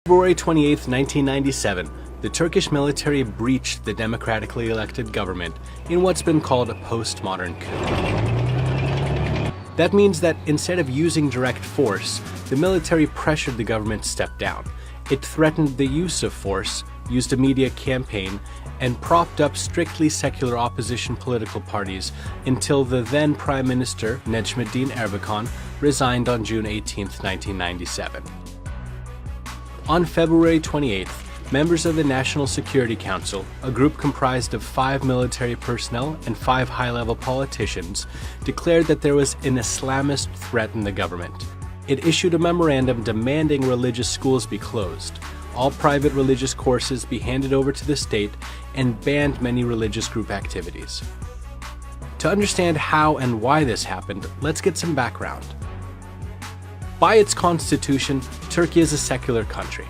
February 28, 1997, the Turkish military breached the democratically elected government in what's been called a postmodern coup. That means that instead of using direct force, the military pressured the government to step down. It threatened the use of force, used a media campaign, and propped up strictly secular opposition political parties until the then Prime Minister, Necmettin Erbakan, resigned on June 18, 1997. On February 28th, members of the National Security Council, a group comprised of 5 military personnel and 5 high-level politicians, declared that there was an Islamist threat in the government. It issued a memorandum demanding religious schools be closed, all private religious courses be handed over to the state, and banned many religious group activities. To understand how and why this happened, let's get some background. By its constitution, Turkey is a secular country.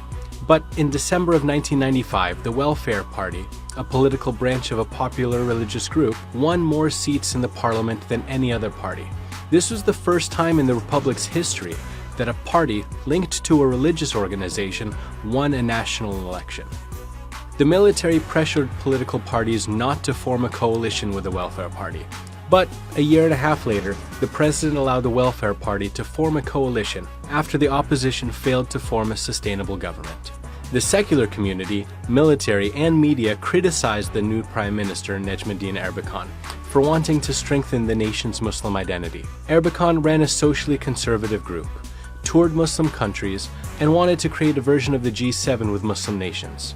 But in December of 1995, the Welfare Party, a political branch of a popular religious group, won more seats in the parliament than any other party. This was the first time in the republic's history that a party linked to a religious organization won a national election. The military pressured political parties not to form a coalition with the Welfare Party. But a year and a half later, the president allowed the Welfare Party to form a coalition after the opposition failed to form a sustainable government. The secular community, military, and media criticized the new Prime Minister, Necmettin Erbakan, for wanting to strengthen the nation's Muslim identity. Erbakan ran a socially conservative group, toured Muslim countries, and wanted to create a version of the G7 with Muslim nations.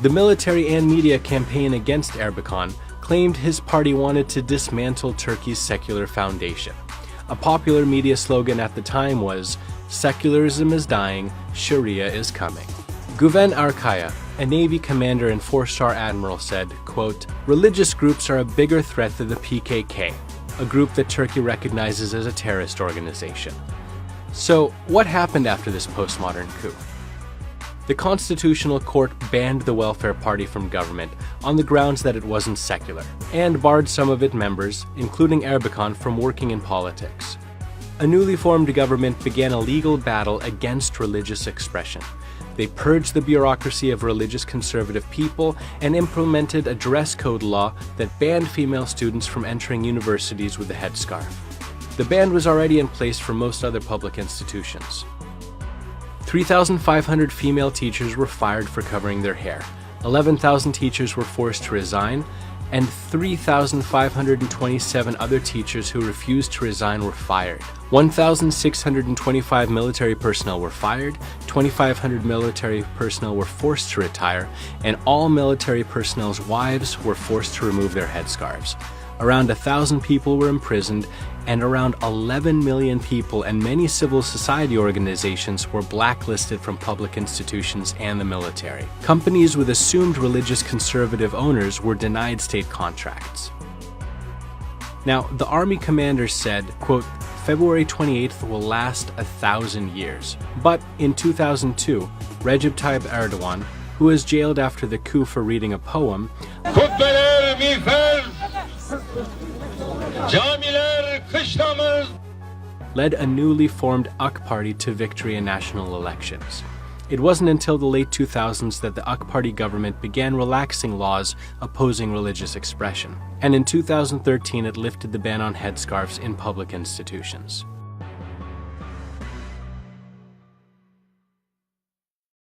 The military and media campaign against Erbakan claimed his party wanted to dismantle Turkey's secular foundation. A popular media slogan at the time was, "Secularism is dying, Sharia is coming." Güven Arkaya, a Navy commander and 4-star admiral, said, quote, "Religious groups are a bigger threat than the PKK, a group that Turkey recognizes as a terrorist organization." So, what happened after this postmodern coup? The Constitutional Court banned the Welfare Party from government on the grounds that it wasn't secular, and barred some of its members, including Erbakan, from working in politics. A newly formed government began a legal battle against religious expression. They purged the bureaucracy of religious conservative people and implemented a dress code law that banned female students from entering universities with a headscarf. The ban was already in place for most other public institutions. 3,500 female teachers were fired for covering their hair, 11,000 teachers were forced to resign, and 3,527 other teachers who refused to resign were fired. 1,625 military personnel were fired, 2,500 military personnel were forced to retire, and all military personnel's wives were forced to remove their headscarves. Around 1,000 people were imprisoned, and around 11 million people and many civil society organizations were blacklisted from public institutions and the military. Companies with assumed religious conservative owners were denied state contracts. Now, the army commander said, quote, "February 28th will last 1,000 years. But in 2002, Recep Tayyip Erdogan, who was jailed after the coup for reading a poem, led a newly formed AK Party to victory in national elections. It wasn't until the late 2000s that the AK Party government began relaxing laws opposing religious expression, and in 2013 it lifted the ban on headscarves in public institutions.